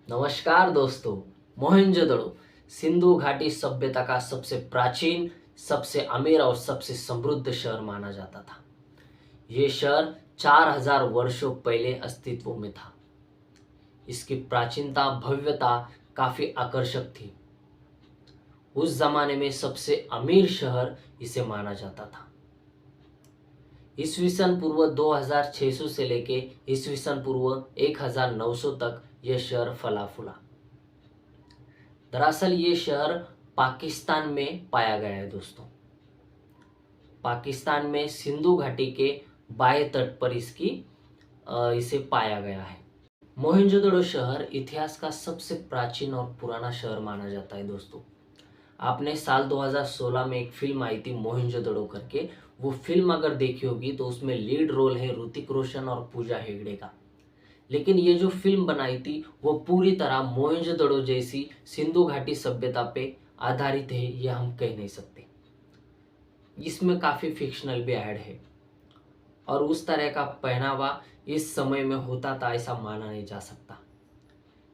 नमस्कार दोस्तों। मोहनजोदड़ो सिंधु घाटी सभ्यता का सबसे प्राचीन, सबसे अमीर और सबसे समृद्ध शहर माना जाता था। ये शहर 4000 वर्षों पहले अस्तित्व में था। इसकी प्राचीनता, भव्यता काफी आकर्षक थी। उस जमाने में सबसे अमीर शहर इसे माना जाता था। ईस्वीसन पूर्व 2600 से लेके ईस्वीसन पूर्व 1900 तक यह शहर फला फूला। दरअसल ये शहर पाकिस्तान में पाया गया है दोस्तों। पाकिस्तान में सिंधु घाटी के बाएं तट पर इसे पाया गया है। मोहनजोदड़ो शहर इतिहास का सबसे प्राचीन और पुराना शहर माना जाता है दोस्तों। आपने साल 2016 में एक फिल्म आई थी मोहनजोदड़ो करके, वो फिल्म अगर देखी होगी तो उसमें लीड रोल है ऋतिक रोशन और पूजा हेगड़े का। लेकिन ये जो फिल्म बनाई थी वो पूरी तरह मोहनजोदड़ो जैसी सिंधु घाटी सभ्यता पे आधारित है, ये हम कह नहीं सकते। इसमें काफ़ी फिक्शनल भी ऐड है और उस तरह का पहनावा इस समय में होता था ऐसा माना नहीं जा सकता।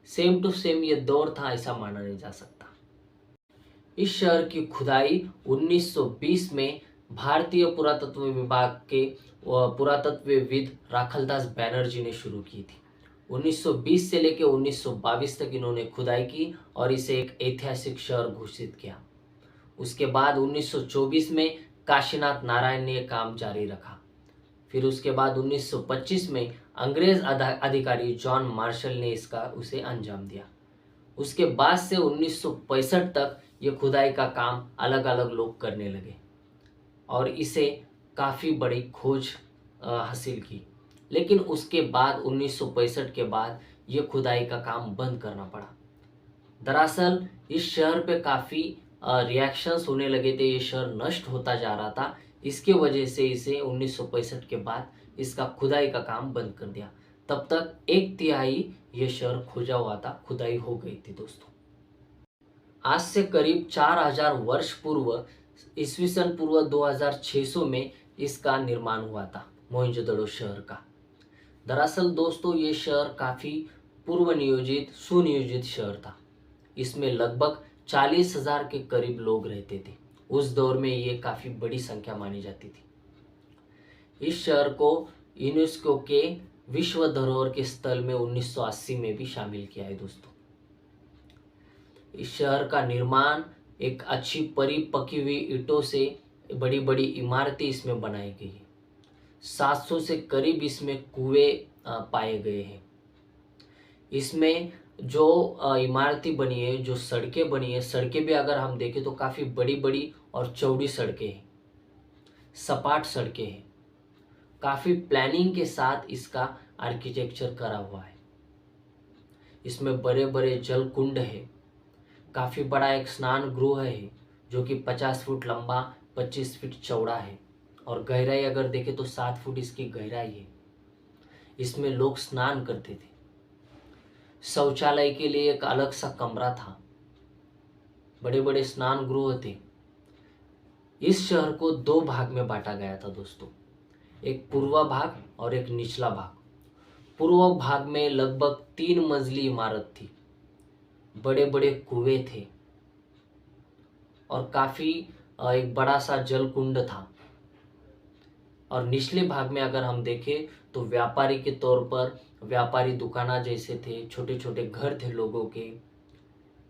सेम टू सेम ये दौर था ऐसा माना नहीं जा सकता। इस शहर की खुदाई 1920 में भारतीय पुरातत्व विभाग के पुरातत्वविद राखलदास बैनर्जी ने शुरू की थी। 1920 से लेकर 1922 तक इन्होंने खुदाई की और इसे एक ऐतिहासिक शहर घोषित किया। उसके बाद 1924 में काशीनाथ नारायण ने काम जारी रखा। फिर उसके बाद 1925 में अंग्रेज अधिकारी जॉन मार्शल ने उसे अंजाम दिया। उसके बाद से 1965 तक ये खुदाई का काम अलग अलग लोग करने लगे और इसे काफ़ी बड़ी खोज हासिल की। लेकिन उसके बाद 1965 के बाद ये खुदाई का काम बंद करना पड़ा। दरअसल इस शहर पे काफ़ी रिएक्शंस होने लगे थे, ये शहर नष्ट होता जा रहा था। इसके वजह से इसे 1965 के बाद इसका खुदाई का काम बंद कर दिया। तब तक 1/3 ये शहर खोजा हुआ था, खुदाई हो गई थी दोस्तों। आज से करीब 4000 वर्ष पूर्व ईस्वीसन पूर्व 2600 में इसका निर्माण हुआ था मोहनजोदड़ो शहर का। दरअसल दोस्तों ये शहर काफ़ी पूर्व नियोजित सुनियोजित शहर था। इसमें लगभग 40,000 के करीब लोग रहते थे। उस दौर में ये काफ़ी बड़ी संख्या मानी जाती थी। इस शहर को यूनेस्को के विश्व धरोहर के स्थल में 1980 में भी शामिल किया है दोस्तों। इस शहर का निर्माण एक अच्छी पकी हुई ईंटों से बड़ी बड़ी इमारतें इसमें बनाई गई है। 700 से करीब इसमें कुएं पाए गए हैं। इसमें जो इमारतें बनी है, जो सड़कें बनी है, सड़कें भी अगर हम देखें तो काफ़ी बड़ी बड़ी और चौड़ी सड़कें हैं, सपाट सड़कें हैं। काफ़ी प्लानिंग के साथ इसका आर्किटेक्चर करा हुआ है। इसमें बड़े बड़े जल कुंड है। काफ़ी बड़ा एक स्नान गृह है जो कि 50 फुट लंबा, 25 फीट चौड़ा है और गहराई अगर देखें तो 7 फुट इसकी गहराई है। इसमें लोग स्नान करते थे। शौचालय के लिए एक अलग सा कमरा था। बड़े बड़े स्नान गृह थे। इस शहर को 2 भाग में बांटा गया था दोस्तों, एक पूर्व भाग और एक निचला भाग। पूर्व भाग में लगभग 3 मंजिली इमारत थी, बड़े बड़े कुएं थे और काफ़ी एक बड़ा सा जल कुंड था। और निचले भाग में अगर हम देखें तो व्यापारी के तौर पर व्यापारी दुकाना जैसे थे, छोटे छोटे घर थे लोगों के।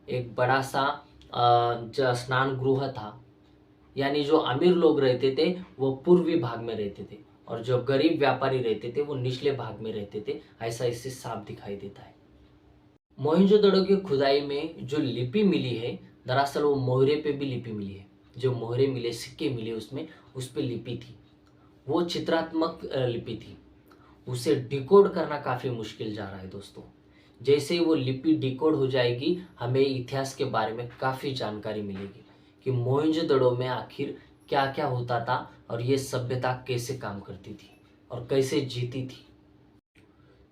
एक बड़ा सा स्नान गृह था। यानी जो अमीर लोग रहते थे वो पूर्वी भाग में रहते थे और जो गरीब व्यापारी रहते थे वो निचले भाग में रहते थे। ऐसा इससे साफ दिखाई देता है। मोहनजोदड़ो की खुदाई में जो लिपि मिली है, दरअसल वो मोहरे पे भी लिपि मिली है। जो मोहरे मिले, सिक्के मिले, उसमें उस पे लिपि थी। वो चित्रात्मक लिपि थी। उसे डिकोड करना काफ़ी मुश्किल जा रहा है दोस्तों। जैसे ही वो लिपि डिकोड हो जाएगी, हमें इतिहास के बारे में काफ़ी जानकारी मिलेगी कि मोहनजोदड़ो में आखिर क्या क्या होता था और ये सभ्यता कैसे काम करती थी और कैसे जीती थी।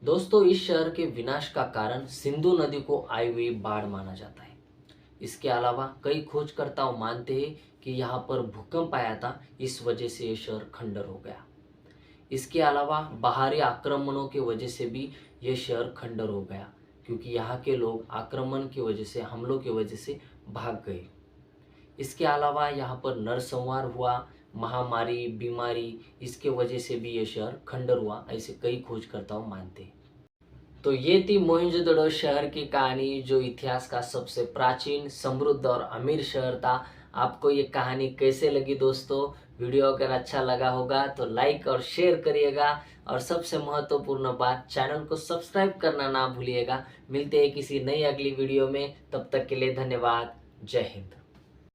दोस्तों इस शहर के विनाश का कारण सिंधु नदी को आई हुई बाढ़ माना जाता है। इसके अलावा कई खोजकर्ता मानते हैं कि यहाँ पर भूकंप आया था, इस वजह से ये शहर खंडर हो गया। इसके अलावा बाहरी आक्रमणों की वजह से भी ये शहर खंडर हो गया। क्योंकि यहाँ के लोग आक्रमण की वजह से, हमलों की वजह से भाग गए। इसके अलावा यहाँ पर नरसंहार हुआ, महामारी, बीमारी, इसके वजह से भी ये शहर खंडर हुआ, ऐसे कई खोजकर्ताओं मानते हैं। तो ये थी मोहनजोदड़ो शहर की कहानी, जो इतिहास का सबसे प्राचीन, समृद्ध और अमीर शहर था। आपको ये कहानी कैसे लगी दोस्तों? वीडियो अगर अच्छा लगा होगा तो लाइक और शेयर करिएगा, और सबसे महत्वपूर्ण बात, चैनल को सब्सक्राइब करना ना भूलिएगा। मिलते हैं किसी नई अगली वीडियो में, तब तक के लिए धन्यवाद। जय हिंद।